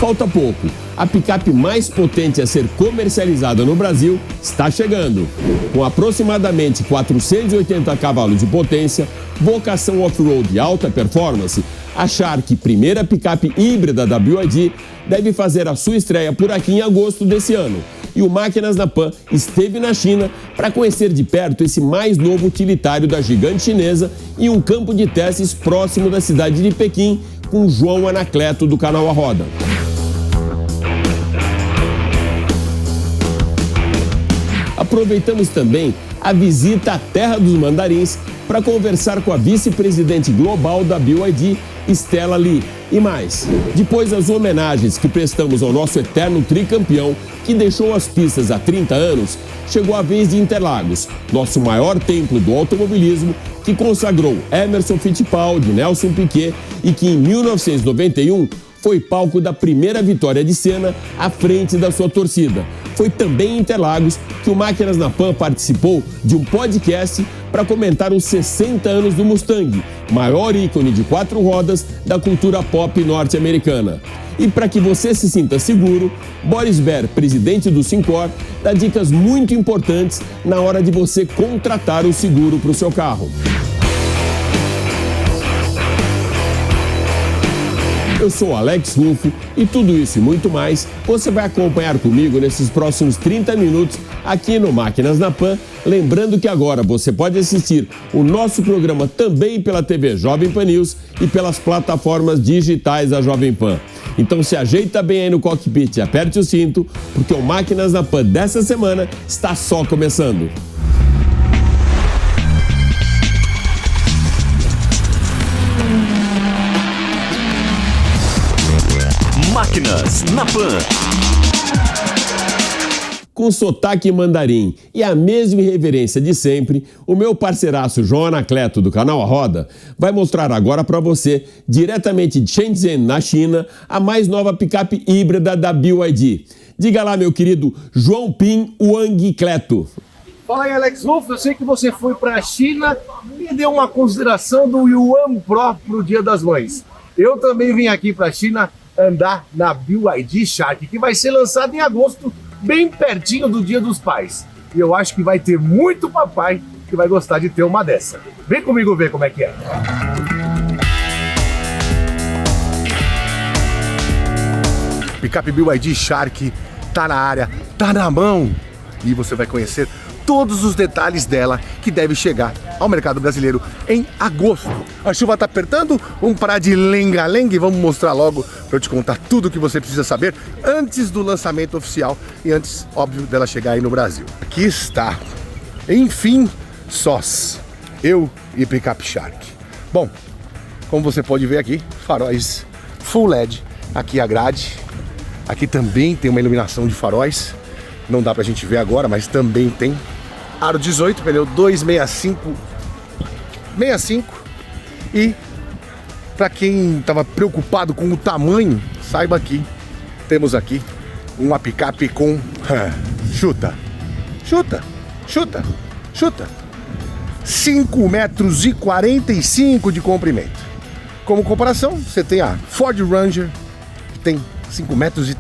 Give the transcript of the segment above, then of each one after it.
falta pouco. A picape mais potente a ser comercializada no Brasil está chegando. Com aproximadamente 480 cavalos de potência, vocação off-road e alta performance, a Shark, primeira picape híbrida da BYD, deve fazer a sua estreia por aqui em agosto desse ano. E o Máquinas na Pan esteve na China para conhecer de perto esse mais novo utilitário da gigante chinesa em um campo de testes próximo da cidade de Pequim, com João Anacleto do canal A Roda. Aproveitamos também a visita à Terra dos Mandarins para conversar com a vice-presidente global da BYD, Stella Li, e mais. Depois das homenagens que prestamos ao nosso eterno tricampeão, que deixou as pistas há 30 anos, chegou a vez de Interlagos, nosso maior templo do automobilismo, que consagrou Emerson Fittipaldi, Nelson Piquet e que em 1991 foi palco da primeira vitória de Senna à frente da sua torcida. Foi também em Interlagos que o Máquinas na Pan participou de um podcast para comentar os 60 anos do Mustang, maior ícone de 4 rodas da cultura pop norte-americana. E para que você se sinta seguro, Boris Baer, presidente do Syncor, dá dicas muito importantes na hora de você contratar o seguro para o seu carro. Eu sou Alex Rufo e tudo isso e muito mais você vai acompanhar comigo nesses próximos 30 minutos aqui no Máquinas na Pan. Lembrando que agora você pode assistir o nosso programa também pela TV Jovem Pan News e pelas plataformas digitais da Jovem Pan. Então se ajeita bem aí no cockpit e aperte o cinto, porque o Máquinas na Pan dessa semana está só começando. Máquinas na Pan. Com sotaque mandarim e a mesma irreverência de sempre, o meu parceiraço João Anacleto do canal A Roda vai mostrar agora para você, diretamente de Shenzhen, na China, a mais nova picape híbrida da BYD. Diga lá, meu querido João Pin Wang Cleto. Fala aí, Alex Wolff, eu sei que você foi para a China e deu uma consideração do Yuan Pro pro Dia das Mães. Eu também vim aqui para a China andar na BYD Shark, que vai ser lançada em agosto, bem pertinho do Dia dos Pais. E eu acho que vai ter muito papai que vai gostar de ter uma dessa. Vem comigo ver como é que é. Picape BYD Shark tá na área, tá na mão. E você vai conhecer todos os detalhes dela, que deve chegar ao mercado brasileiro em agosto. A chuva tá apertando, vamos parar de lenga-lenga e vamos mostrar logo para eu te contar tudo o que você precisa saber antes do lançamento oficial e antes, óbvio, dela chegar aí no Brasil. Aqui está, enfim, sós, eu e Picape Shark. Bom, como você pode ver aqui, faróis Full LED, aqui a grade, aqui também tem uma iluminação de faróis. Não dá pra gente ver agora, mas também tem aro 18, pneu 265 e pra quem tava preocupado com o tamanho, saiba que temos aqui uma picape com chuta 5,45 metros de comprimento. Como comparação, você tem a Ford Ranger, que tem 5,37 metros.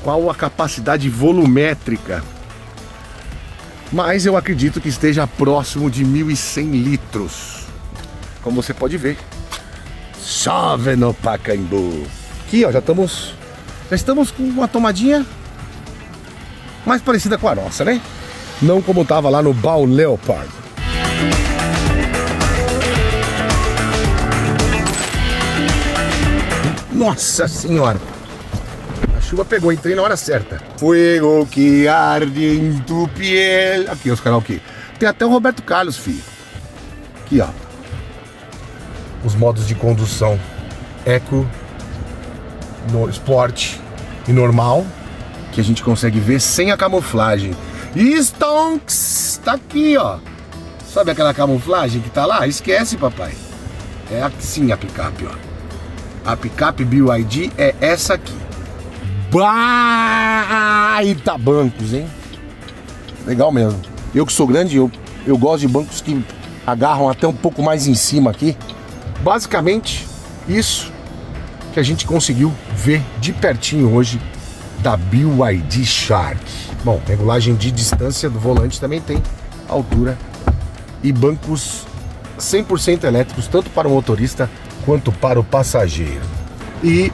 Qual a capacidade volumétrica? Mas eu acredito que esteja próximo de 1.100 litros. Como você pode ver, chove no Pacaembu. Aqui, ó, já estamos com uma tomadinha mais parecida com a nossa, né? Não como tava lá no Baú Leopard. Nossa Senhora! A chuva pegou, entrei na hora certa. Fuego que arde em tu piel. Aqui os karaokê. Tem até o Roberto Carlos, filho. Aqui, ó. Os modos de condução: Eco, no Sport e normal, que a gente consegue ver sem a camuflagem. E Stonks tá aqui, ó. Sabe aquela camuflagem que tá lá? Esquece, papai. É assim a picape, ó. A picape BYD é essa aqui. Baita bancos, hein? Legal mesmo. Eu que sou grande, eu gosto de bancos que agarram até um pouco mais em cima aqui. Basicamente, isso que a gente conseguiu ver de pertinho hoje da BYD Shark. Bom, regulagem de distância do volante também tem, altura e bancos 100% elétricos, tanto para o motorista quanto para o passageiro. E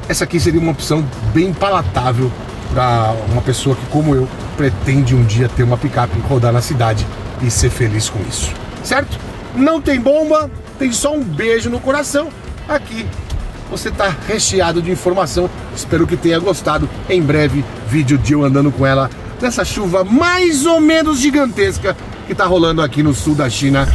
essa aqui seria uma opção bem palatável para uma pessoa que, como eu, pretende um dia ter uma picape, rodar na cidade e ser feliz com isso. Certo? Não tem bomba, tem só um beijo no coração. Aqui você está recheado de informação. Espero que tenha gostado. Em breve, vídeo de eu andando com ela nessa chuva mais ou menos gigantesca que está rolando aqui no sul da China.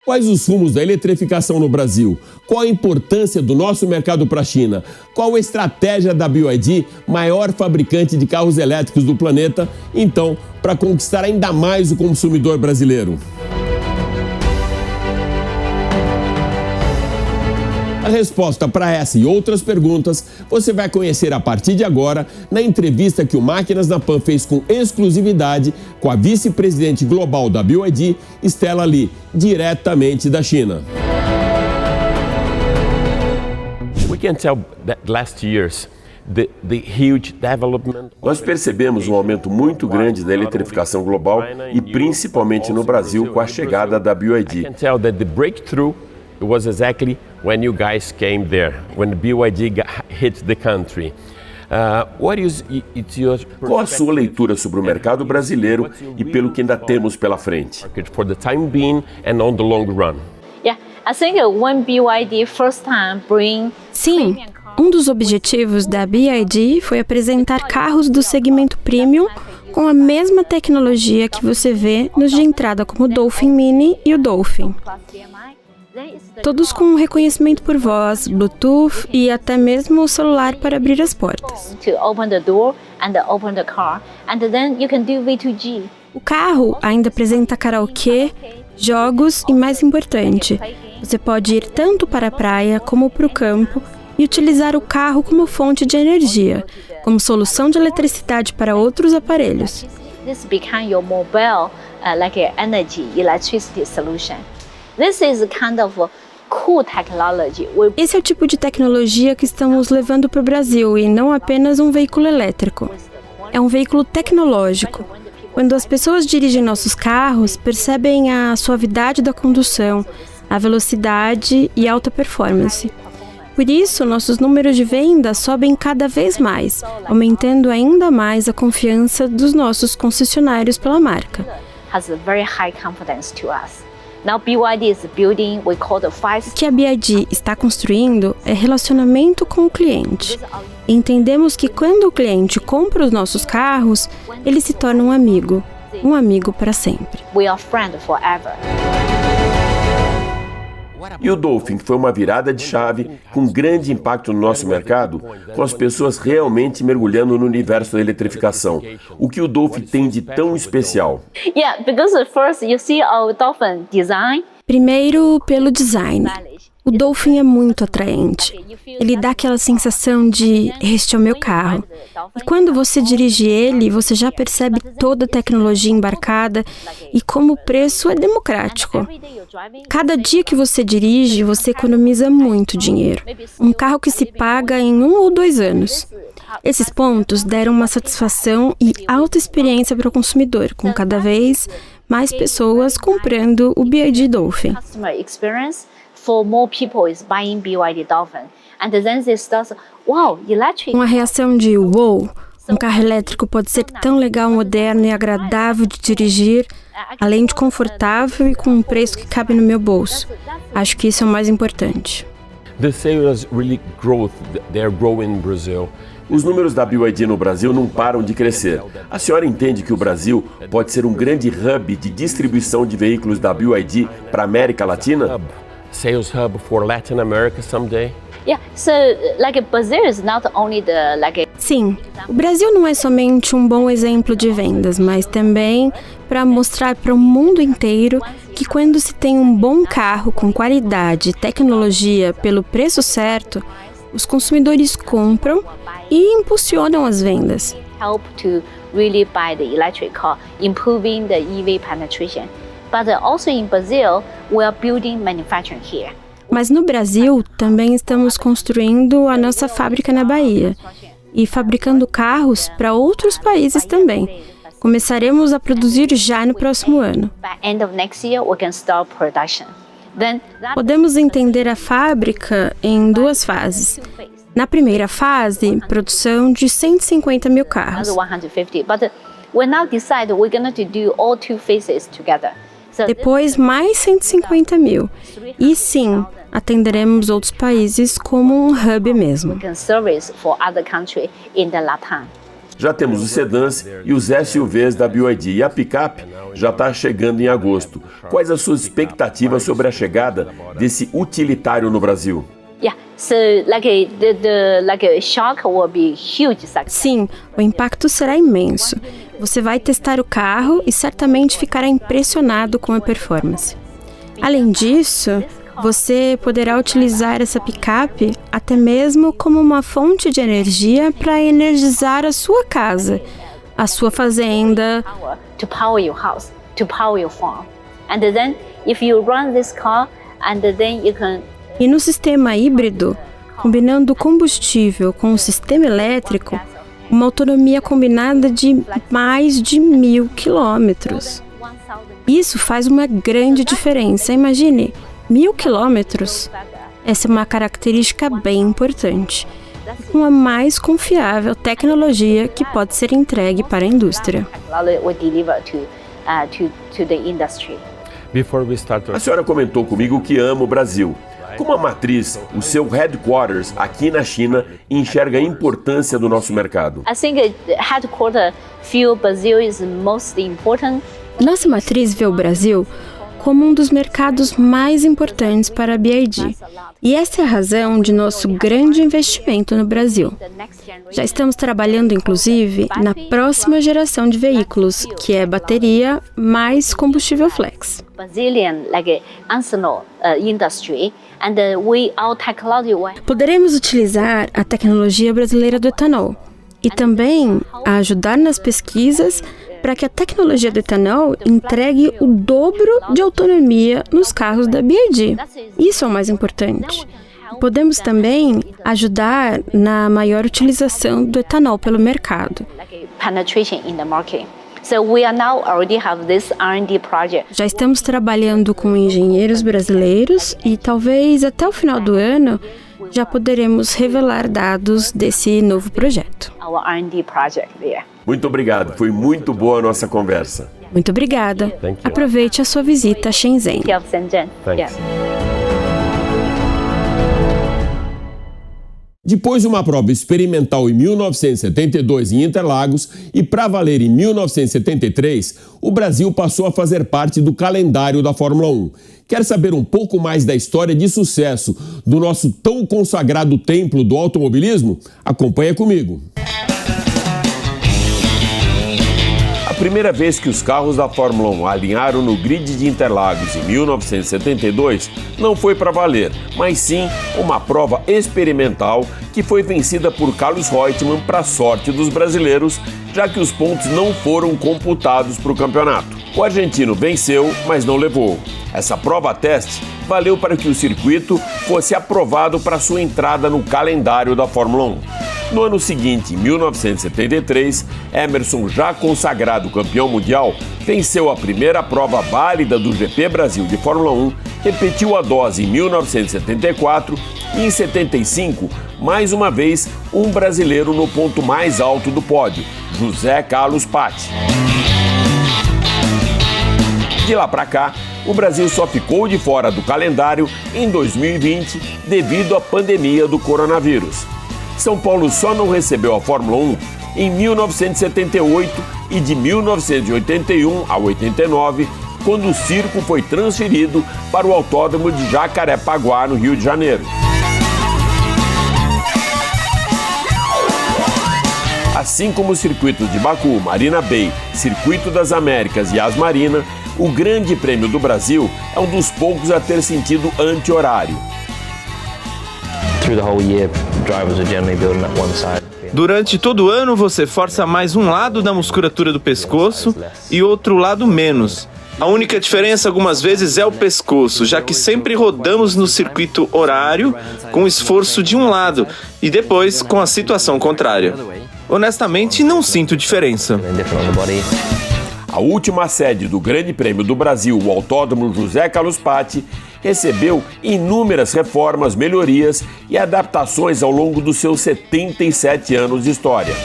Quais os rumos da eletrificação no Brasil? Qual a importância do nosso mercado para a China? Qual a estratégia da BYD, maior fabricante de carros elétricos do planeta, então, para conquistar ainda mais o consumidor brasileiro? A resposta para essa e outras perguntas você vai conhecer a partir de agora na entrevista que o Máquinas na Pan fez com exclusividade com a vice-presidente global da BYD, Stella Li, diretamente da China. We can tell that last year's the huge development. Nós percebemos um aumento muito grande da eletrificação global e principalmente no Brasil com a chegada da BYD. I can tell that the breakthrough was exactly when you guys came there, when the BYD hit the country. Qual a sua leitura sobre o mercado brasileiro e pelo que ainda temos pela frente? For the time being and on the long run. Sim, um dos objetivos da BYD foi apresentar carros do segmento premium com a mesma tecnologia que você vê nos de entrada como o Dolphin Mini e o Dolphin. Todos com reconhecimento por voz, Bluetooth e até mesmo o celular para abrir as portas. O carro ainda apresenta karaokê, jogos e, mais importante, você pode ir tanto para a praia como para o campo e utilizar o carro como fonte de energia, como solução de eletricidade para outros aparelhos. This become your mobile, energy, electricity solution. This is kind of cool technology. Esse é o tipo de tecnologia que estamos levando para o Brasil e não apenas um veículo elétrico. É um veículo tecnológico. Quando as pessoas dirigem nossos carros, percebem a suavidade da condução, a velocidade e alta performance. Por isso, nossos números de venda sobem cada vez mais, aumentando ainda mais a confiança dos nossos concessionários pela marca. Has a very high confidence to us. Now BYD is building, we call the five. O que a BYD está construindo é relacionamento com o cliente. Entendemos que quando o cliente compra os nossos carros, ele se torna um amigo para sempre. We are friends forever. E o Dolphin foi uma virada de chave com grande impacto no nosso mercado, com as pessoas realmente mergulhando no universo da eletrificação. O que o Dolphin tem de tão especial? Yeah, because first you see our Dolphin design. Primeiro, pelo design. O Dolphin é muito atraente. Ele dá aquela sensação de este é o meu carro. E quando você dirige ele, você já percebe toda a tecnologia embarcada e como o preço é democrático. Cada dia que você dirige, você economiza muito dinheiro. Um carro que se paga em 1 ou 2 anos. Esses pontos deram uma satisfação e alta experiência para o consumidor, com cada vez mais pessoas comprando o BYD Dolphin. For more people is buying BYD Dolphin, and then they start, wow, electric. Uma reação de wow, um carro elétrico pode ser tão legal, moderno e agradável de dirigir, além de confortável e com um preço que cabe no meu bolso. Acho que isso é o mais importante. The sales really they're growing in Brazil. Os números da BYD no Brasil não param de crescer. A senhora entende que o Brasil pode ser um grande hub de distribuição de veículos da BYD para a América Latina? Sales hub for Latin America someday? Yeah, so Brazil is not only Sim, o Brasil não é somente um bom exemplo de vendas, mas também para mostrar para o mundo inteiro que quando se tem um bom carro com qualidade e tecnologia pelo preço certo, os consumidores compram e impulsionam as vendas. Help to really buy the electric car, improving the EV penetration. But also in Brazil, we are building manufacturing here. Mas no Brasil, também estamos construindo a nossa fábrica na Bahia e fabricando carros para outros países também. Começaremos a produzir já no próximo ano. By end of next year, we can start production. Podemos entender a fábrica em duas fases. Na primeira fase, produção de 150 mil carros. 150, but we now decide we're going to do all two phases together. Depois, mais 150 mil. E sim, atenderemos outros países como um hub mesmo. We can service for other country in the Latam. Já temos os sedãs e os SUVs da BYD e a picape já está chegando em agosto. Quais as suas expectativas sobre a chegada desse utilitário no Brasil? Yeah, so the shock will be huge. Sim, o impacto será imenso. Você vai testar o carro e certamente ficará impressionado com a performance. Além disso, você poderá utilizar essa picape até mesmo como uma fonte de energia para energizar a sua casa, a sua fazenda. To power your house, to power your farm. And then if you run this car and then you can. E no sistema híbrido, combinando o combustível com o sistema elétrico, uma autonomia combinada de mais de 1.000 quilômetros. Isso faz uma grande diferença. Imagine, 1.000 quilômetros. Essa é uma característica bem importante. Com a mais confiável tecnologia que pode ser entregue para a indústria. A senhora comentou comigo que ama o Brasil. Como a matriz, o seu headquarters aqui na China enxerga a importância do nosso mercado? I think headquarters feel Brazil is most important. Nossa matriz vê o Brasil como um dos mercados mais importantes para a BYD. E essa é a razão de nosso grande investimento no Brasil. Já estamos trabalhando, inclusive, na próxima geração de veículos, que é bateria mais combustível flex. Brazilian ethanol industry and our technology. Poderemos utilizar a tecnologia brasileira do etanol e também ajudar nas pesquisas para que a tecnologia do etanol entregue o dobro de autonomia nos carros da BYD. Isso é o mais importante. Podemos também ajudar na maior utilização do etanol pelo mercado. Já estamos trabalhando com engenheiros brasileiros e talvez até o final do ano já poderemos revelar dados desse novo projeto. Muito obrigado, foi muito boa a nossa conversa. Muito obrigada. Aproveite a sua visita a Shenzhen. Thanks. Depois de uma prova experimental em 1972 em Interlagos e para valer em 1973, o Brasil passou a fazer parte do calendário da Fórmula 1. Quer saber um pouco mais da história de sucesso do nosso tão consagrado templo do automobilismo? Acompanha comigo. A primeira vez que os carros da Fórmula 1 alinharam no grid de Interlagos em 1972 não foi para valer, mas sim uma prova experimental que foi vencida por Carlos Reutemann para a sorte dos brasileiros, já que os pontos não foram computados para o campeonato. O argentino venceu, mas não levou. Essa prova teste valeu para que o circuito fosse aprovado para sua entrada no calendário da Fórmula 1. No ano seguinte, em 1973, Emerson, já consagrado campeão mundial, venceu a primeira prova válida do GP Brasil de Fórmula 1, repetiu a dose em 1974 e em 75, mais uma vez, um brasileiro no ponto mais alto do pódio, José Carlos Patti. De lá para cá, o Brasil só ficou de fora do calendário em 2020 devido à pandemia do coronavírus. São Paulo só não recebeu a Fórmula 1 em 1978 e de 1981 a 89, quando o circo foi transferido para o Autódromo de Jacarepaguá, no Rio de Janeiro. Assim como os circuitos de Baku, Marina Bay, Circuito das Américas e Yas Marina, o Grande Prêmio do Brasil é um dos poucos a ter sentido anti-horário. Durante todo o ano, você força mais um lado da musculatura do pescoço e outro lado menos. A única diferença algumas vezes é o pescoço, já que sempre rodamos no circuito horário com o esforço de um lado e depois com a situação contrária. Honestamente, não sinto diferença. A última sede do Grande Prêmio do Brasil, o Autódromo José Carlos Patti, recebeu inúmeras reformas, melhorias e adaptações ao longo dos seus 77 anos de história.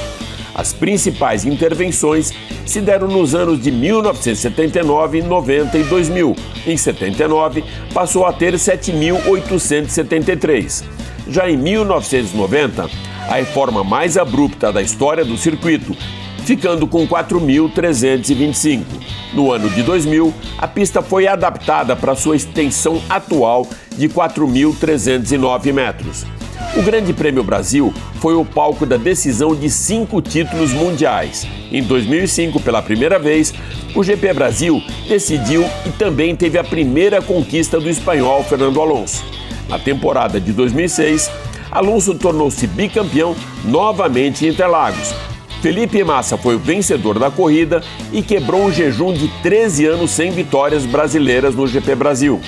As principais intervenções se deram nos anos de 1979, 90 e 2000. Em 79, passou a ter 7.873. Já em 1990, a reforma mais abrupta da história do circuito, ficando com 4.325. No ano de 2000, a pista foi adaptada para sua extensão atual de 4.309 metros. O Grande Prêmio Brasil foi o palco da decisão de 5 títulos mundiais. Em 2005, pela primeira vez, o GP Brasil decidiu e também teve a primeira conquista do espanhol Fernando Alonso. Na temporada de 2006, Alonso tornou-se bicampeão novamente em Interlagos. Felipe Massa foi o vencedor da corrida e quebrou um jejum de 13 anos sem vitórias brasileiras no GP Brasil.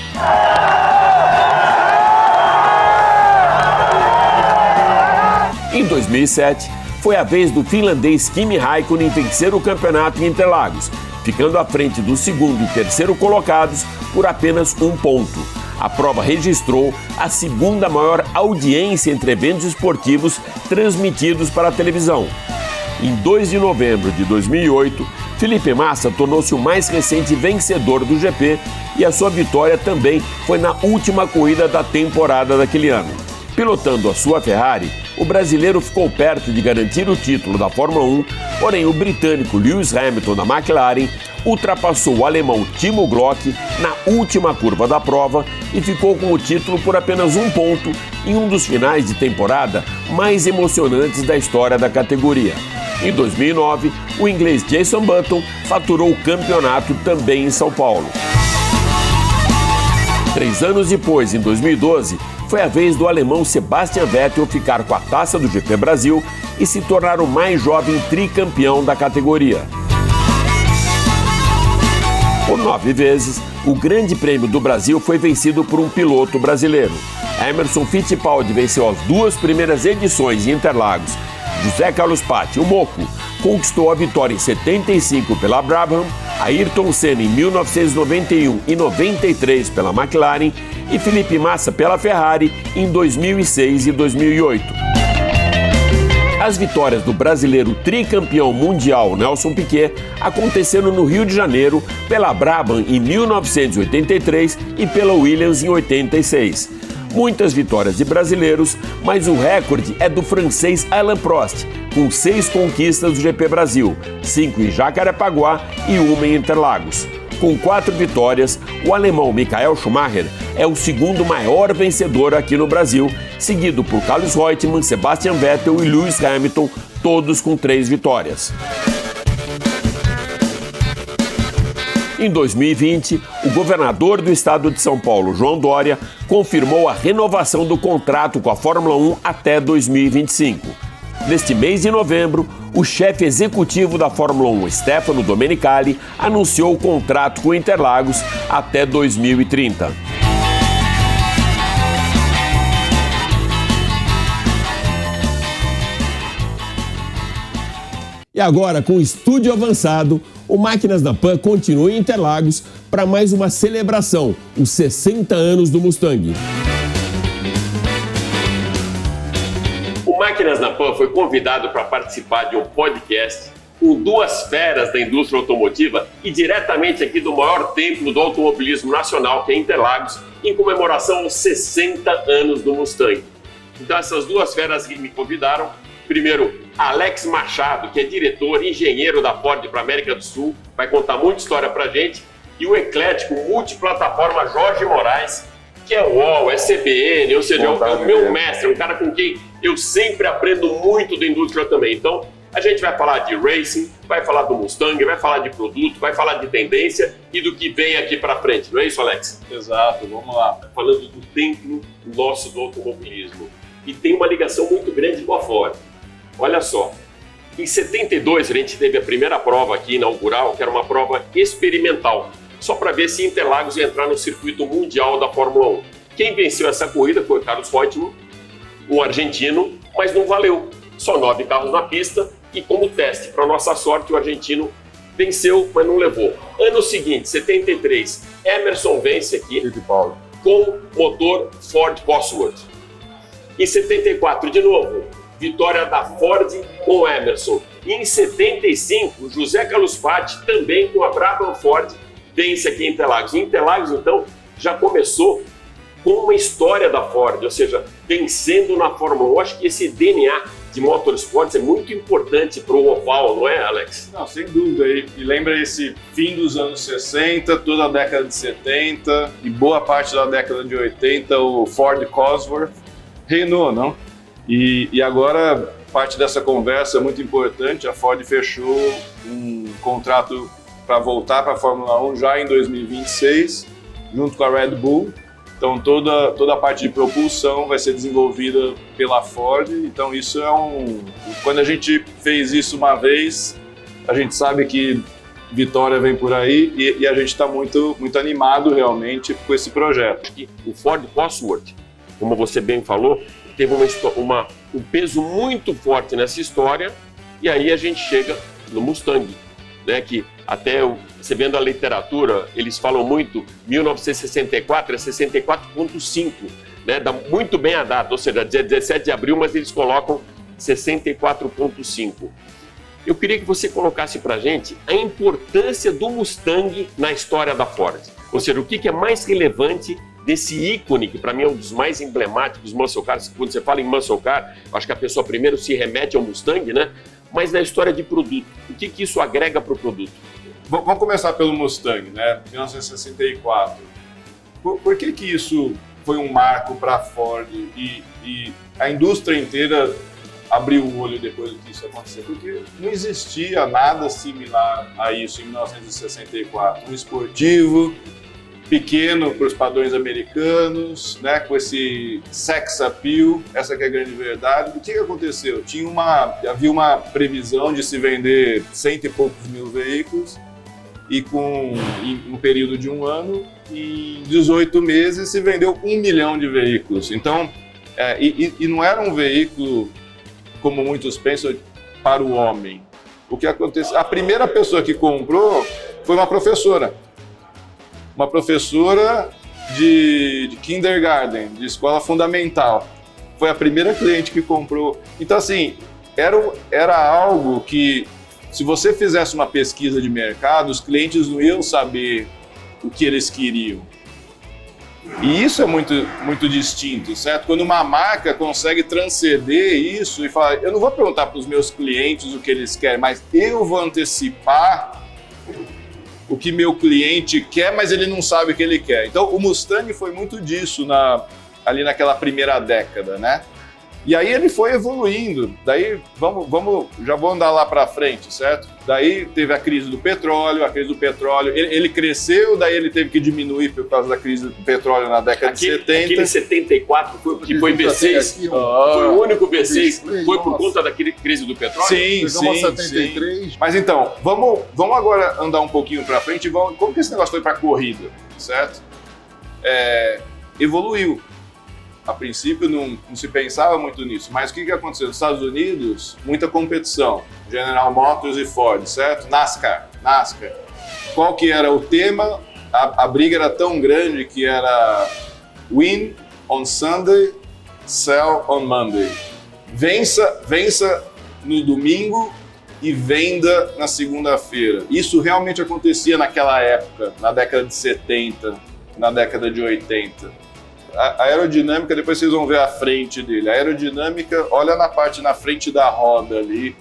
Em 2007, foi a vez do finlandês Kimi Räikkönen vencer o campeonato em Interlagos, ficando à frente do segundo e terceiro colocados por apenas 1 ponto. A prova registrou a segunda maior audiência entre eventos esportivos transmitidos para a televisão. Em 2 de novembro de 2008, Felipe Massa tornou-se o mais recente vencedor do GP e a sua vitória também foi na última corrida da temporada daquele ano. Pilotando a sua Ferrari, o brasileiro ficou perto de garantir o título da Fórmula 1, porém o britânico Lewis Hamilton da McLaren ultrapassou o alemão Timo Glock na última curva da prova e ficou com o título por apenas 1 ponto em um dos finais de temporada mais emocionantes da história da categoria. Em 2009, o inglês Jason Button faturou o campeonato também em São Paulo. 3 anos depois, em 2012, foi a vez do alemão Sebastian Vettel ficar com a taça do GP Brasil e se tornar o mais jovem tricampeão da categoria. Por 9 vezes, o Grande Prêmio do Brasil foi vencido por um piloto brasileiro. Emerson Fittipaldi venceu as 2 primeiras edições em Interlagos. José Carlos Patti, o Moco, conquistou a vitória em 75 pela Brabham, Ayrton Senna em 1991 e 93 pela McLaren e Felipe Massa pela Ferrari em 2006 e 2008. As vitórias do brasileiro tricampeão mundial Nelson Piquet aconteceram no Rio de Janeiro pela Brabham em 1983 e pela Williams em 86. Muitas vitórias de brasileiros, mas o recorde é do francês Alain Prost, com 6 conquistas do GP Brasil, 5 em Jacarepaguá e 1 em Interlagos. Com 4 vitórias, o alemão Michael Schumacher é o segundo maior vencedor aqui no Brasil, seguido por Carlos Reutemann, Sebastian Vettel e Lewis Hamilton, todos com 3 vitórias. Em 2020, o governador do estado de São Paulo, João Dória, confirmou a renovação do contrato com a Fórmula 1 até 2025. Neste mês de novembro, o chefe executivo da Fórmula 1, Stefano Domenicali, anunciou o contrato com Interlagos até 2030. E agora, com o estúdio avançado, o Máquinas na Pan continua em Interlagos para mais uma celebração, os 60 anos do Mustang. O Máquinas na Pan foi convidado para participar de um podcast com 2 feras da indústria automotiva e diretamente aqui do maior templo do automobilismo nacional, que é Interlagos, em comemoração aos 60 anos do Mustang. Então essas 2 feras que me convidaram, primeiro, Alex Machado, que é diretor e engenheiro da Ford para a América do Sul, vai contar muita história para a gente, e o eclético multiplataforma Jorge Moraes, que é UOL, é CBN, ou seja, é o meu mestre, um cara com quem eu sempre aprendo muito da indústria também. Então, a gente vai falar de racing, vai falar do Mustang, vai falar de produto, vai falar de tendência e do que vem aqui para frente, não é isso, Alex? Exato, vamos lá. Falando do templo nosso do automobilismo. E tem uma ligação muito grande com a Ford. Olha só, em 72 a gente teve a primeira prova aqui inaugural, que era uma prova experimental. só para ver se Interlagos ia entrar no circuito mundial da Fórmula 1. Quem venceu essa corrida foi o Carlos Reutemann, um argentino, mas não valeu. Só 9 carros na pista e como teste, para nossa sorte, o argentino venceu, mas não levou. Ano seguinte, 73, Emerson vence aqui com motor Ford Cosworth. Em 74, de novo, vitória da Ford com Emerson. E em 75, José Carlos Patti, também com a Brabham Ford, vence aqui em Interlagos. E Interlagos, então, já começou com uma história da Ford, ou seja, vencendo na Fórmula 1. Eu acho que esse DNA de motorsports é muito importante para o oval, não é, Alex? Não, sem dúvida. E lembra esse fim dos anos 60, toda a década de 70 e boa parte da década de 80, o Ford Cosworth reinou, não? E agora, parte dessa conversa é muito importante, a Ford fechou um contrato para voltar para a Fórmula 1 já em 2026, junto com a Red Bull. Então toda a parte de propulsão vai ser desenvolvida pela Ford. Então isso quando a gente fez isso uma vez, a gente sabe que vitória vem por aí e a gente está muito animado realmente com esse projeto. O Ford Cosworth, como você bem falou, teve um peso muito forte nessa história, e aí a gente chega no Mustang, né, que até você vendo a literatura, eles falam muito, 1964 é 64.5, né, dá muito bem a data, ou seja, dia 17 de abril, mas eles colocam 64.5. Eu queria que você colocasse pra gente a importância do Mustang na história da Ford, ou seja, o que é mais relevante desse ícone, que para mim é um dos mais emblemáticos muscle cars. Quando você fala em muscle car, acho que a pessoa primeiro se remete ao Mustang, né? Mas na história de produto, o que isso agrega para o produto? Vamos começar pelo Mustang, né? 1964. Por que isso foi um marco para a Ford e a indústria inteira abriu o olho depois que isso aconteceu? Porque não existia nada similar a isso em 1964. Um esportivo pequeno para os padrões americanos, né, com esse sex appeal, essa que é a grande verdade. O que aconteceu? Havia uma previsão de se vender 100 e poucos mil veículos e em um período de um ano, em 18 meses se vendeu 1 milhão de veículos. Então, e não era um veículo, como muitos pensam, para o homem. O que aconteceu? A primeira pessoa que comprou foi uma professora de kindergarten, de escola fundamental. Foi a primeira cliente que comprou. Então, assim, era algo que, se você fizesse uma pesquisa de mercado, os clientes não iam saber o que eles queriam. E isso é muito, muito distinto, certo? Quando uma marca consegue transcender isso e falar, eu não vou perguntar para os meus clientes o que eles querem, mas eu vou antecipar o que meu cliente quer, mas ele não sabe o que ele quer. Então, o Mustang foi muito disso ali naquela primeira década, né? E aí ele foi evoluindo. Daí, já vou andar lá para frente, certo? Daí teve a crise do petróleo. Ele cresceu, daí ele teve que diminuir por causa da crise do petróleo na década de 70. Aquele 74, que foi V6, foi o único V6, foi por conta da crise do petróleo? Sim. 73. Mas então, vamos agora andar um pouquinho para frente e como que esse negócio foi para a corrida, certo? Evoluiu. A princípio não se pensava muito nisso, mas o que aconteceu? Nos Estados Unidos, muita competição, General Motors e Ford, certo? NASCAR. Qual que era o tema? A briga era tão grande que era win on Sunday, sell on Monday. Vença no domingo e venda na segunda-feira. Isso realmente acontecia naquela época, na década de 70, na década de 80. A aerodinâmica, depois vocês vão ver a frente dele. A aerodinâmica, olha na parte na frente da roda ali,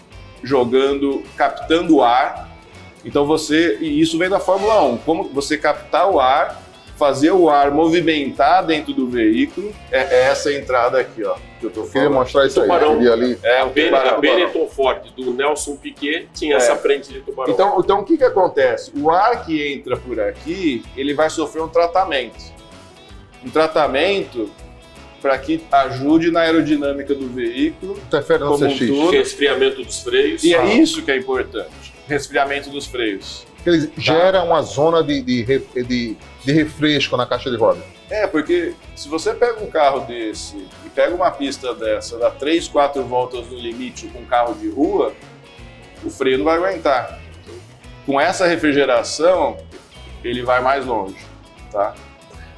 captando o ar. Então e isso vem da Fórmula 1, como você captar o ar, fazer o ar movimentar dentro do veículo, é essa entrada aqui, ó, que eu tô falando. Queria mostrar isso aí, ali. A Benetton Ford do Nelson Piquet tinha essa frente de tubarão. Então o que acontece? O ar que entra por aqui, ele vai sofrer um tratamento para que ajude na aerodinâmica do veículo. Interfere no CX. Resfriamento dos freios. E é isso que é importante, resfriamento dos freios. que ele gera uma zona de refresco na caixa de roda. Porque se você pega um carro desse e pega uma pista dessa, dá 3, 4 voltas no limite com um carro de rua, o freio não vai aguentar. Com essa refrigeração, ele vai mais longe, tá?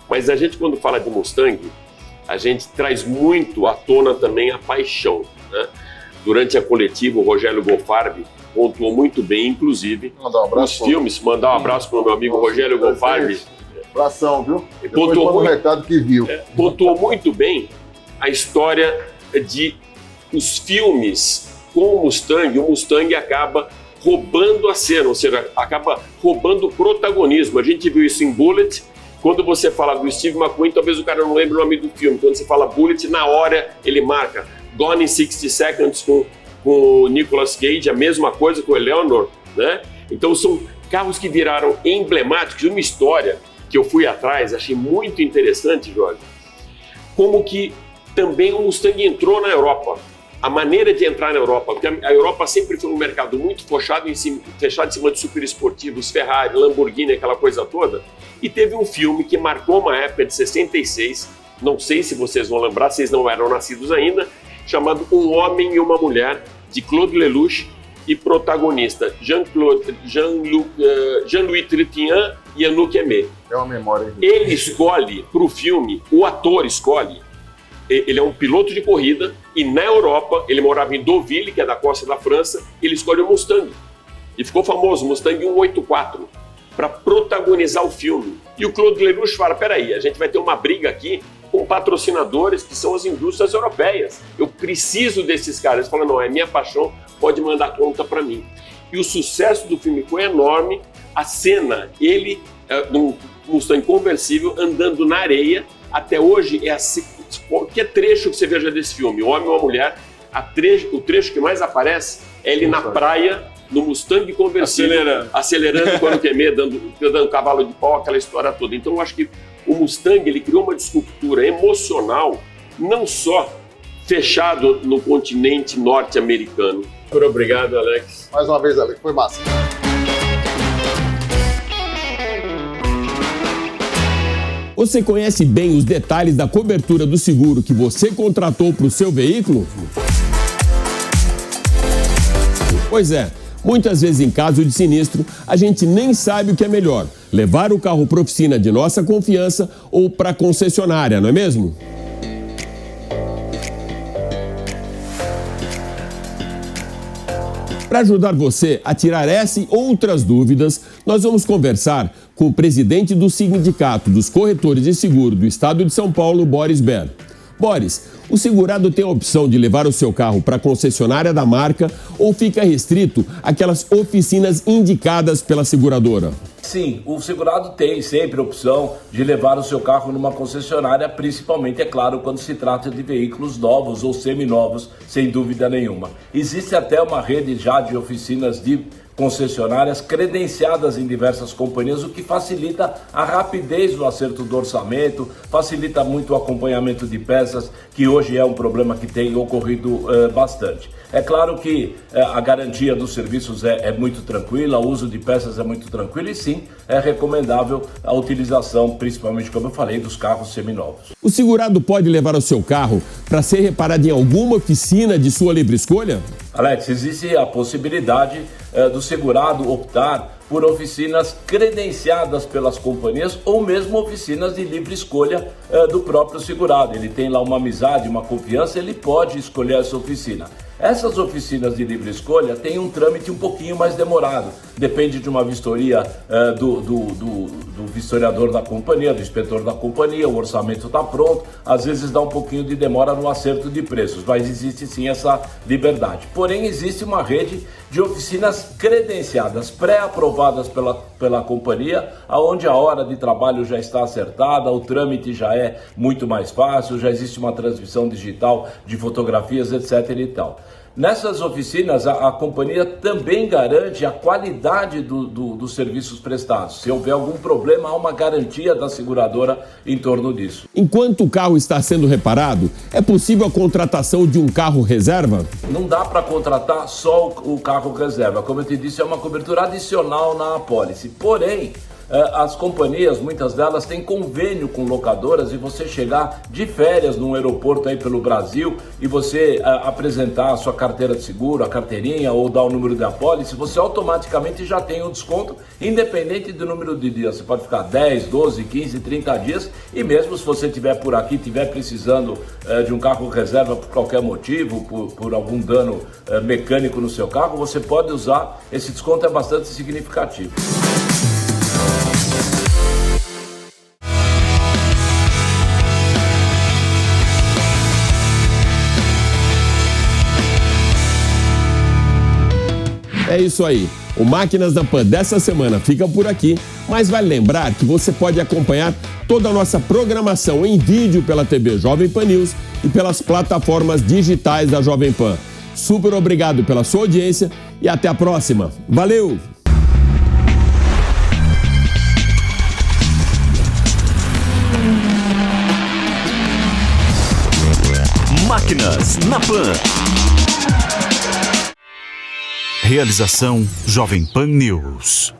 Mas a gente, quando fala de Mustang, a gente traz muito à tona também a paixão, né? Durante a coletiva, o Rogério Gofarbi pontuou muito bem, inclusive, os filmes. Mandar um abraço para o meu amigo Rogério Gofarbi. Abração, viu? Pontuou o recado que viu. Pontuou muito bem a história de os filmes com o Mustang acaba roubando a cena, ou seja, acaba roubando o protagonismo. A gente viu isso em Bullitt. Quando você fala do Steve McQueen, talvez o cara não lembre o nome do filme. Quando você fala Bullitt, na hora ele marca. Gone in 60 Seconds com o Nicolas Cage, a mesma coisa com o Eleanor, né? Então são carros que viraram emblemáticos. Uma história que eu fui atrás, achei muito interessante, Jorge, como que também o Mustang entrou na Europa. A maneira de entrar na Europa, porque a Europa sempre foi um mercado muito fechado em cima de super esportivos, Ferrari, Lamborghini, aquela coisa toda. E teve um filme que marcou uma época de 66, não sei se vocês vão lembrar, vocês não eram nascidos ainda, chamado Um Homem e uma Mulher, de Claude Lelouch, e protagonista Jean-Louis Trintignant e Anouk Aimée. É uma memória. Ele escolhe, para o filme, o ator escolhe, ele é um piloto de corrida, e na Europa, ele morava em Deauville, que é da costa da França, ele escolhe o Mustang. E ficou famoso, Mustang 184, para protagonizar o filme. E o Claude Lelouch fala, peraí, a gente vai ter uma briga aqui com patrocinadores que são as indústrias europeias. Eu preciso desses caras. Ele fala, não, é minha paixão, pode mandar conta para mim. E o sucesso do filme foi enorme. A cena, ele, num Mustang conversível, andando na areia, até hoje é assim, qualquer trecho que você veja desse filme, o homem ou a mulher, o trecho que mais aparece é ele na praia, no Mustang conversível, acelerando quando queimei, dando cavalo de pau, aquela história toda. Então eu acho que o Mustang, ele criou uma descultura emocional, não só fechado no continente norte-americano. Muito obrigado, Alex. Mais uma vez, Alex, foi massa. Você conhece bem os detalhes da cobertura do seguro que você contratou para o seu veículo? Pois é, muitas vezes em caso de sinistro, a gente nem sabe o que é melhor, levar o carro para a oficina de nossa confiança ou para a concessionária, não é mesmo? Para ajudar você a tirar essa e outras dúvidas, nós vamos conversar com o presidente do Sindicato dos Corretores de Seguro do Estado de São Paulo, Boris Ber. Boris, o segurado tem a opção de levar o seu carro para a concessionária da marca ou fica restrito àquelas oficinas indicadas pela seguradora? Sim, o segurado tem sempre a opção de levar o seu carro numa concessionária, principalmente, é claro, quando se trata de veículos novos ou seminovos, sem dúvida nenhuma. Existe até uma rede já de oficinas de concessionárias credenciadas em diversas companhias, o que facilita a rapidez do acerto do orçamento, facilita muito o acompanhamento de peças, que hoje é um problema que tem ocorrido bastante. É claro que a garantia dos serviços é muito tranquila, o uso de peças é muito tranquilo e sim, é recomendável a utilização, principalmente, como eu falei, dos carros seminovos. O segurado pode levar o seu carro para ser reparado em alguma oficina de sua livre escolha? Alex, existe a possibilidade do segurado optar por oficinas credenciadas pelas companhias ou mesmo oficinas de livre escolha do próprio segurado. Ele tem lá uma amizade, uma confiança, ele pode escolher essa oficina. Essas oficinas de livre escolha têm um trâmite um pouquinho mais demorado. Depende de uma vistoria do vistoriador da companhia, do inspetor da companhia, o orçamento está pronto, às vezes dá um pouquinho de demora no acerto de preços, mas existe sim essa liberdade. Porém, existe uma rede de oficinas credenciadas, pré-aprovadas pela companhia, onde a hora de trabalho já está acertada, o trâmite já é muito mais fácil, já existe uma transmissão digital de fotografias, etc. e tal. Nessas oficinas, a companhia também garante a qualidade dos serviços prestados. Se houver algum problema, há uma garantia da seguradora em torno disso. Enquanto o carro está sendo reparado, é possível a contratação de um carro reserva? Não dá para contratar só o carro reserva. Como eu te disse, é uma cobertura adicional na apólice. Porém, as companhias, muitas delas, têm convênio com locadoras, e você chegar de férias num aeroporto aí pelo Brasil e você apresentar a sua carteira de seguro, a carteirinha, ou dar o número de apólice, você automaticamente já tem um desconto, independente do número de dias. Você pode ficar 10, 12, 15, 30 dias, e mesmo se você estiver por aqui, estiver precisando de um carro reserva por qualquer motivo, por algum dano mecânico no seu carro, você pode usar. Esse desconto é bastante significativo. É isso aí. O Máquinas da Pan dessa semana fica por aqui, mas vale lembrar que você pode acompanhar toda a nossa programação em vídeo pela TV Jovem Pan News e pelas plataformas digitais da Jovem Pan. Super obrigado pela sua audiência e até a próxima. Valeu! Máquinas na Pan. Realização Jovem Pan News.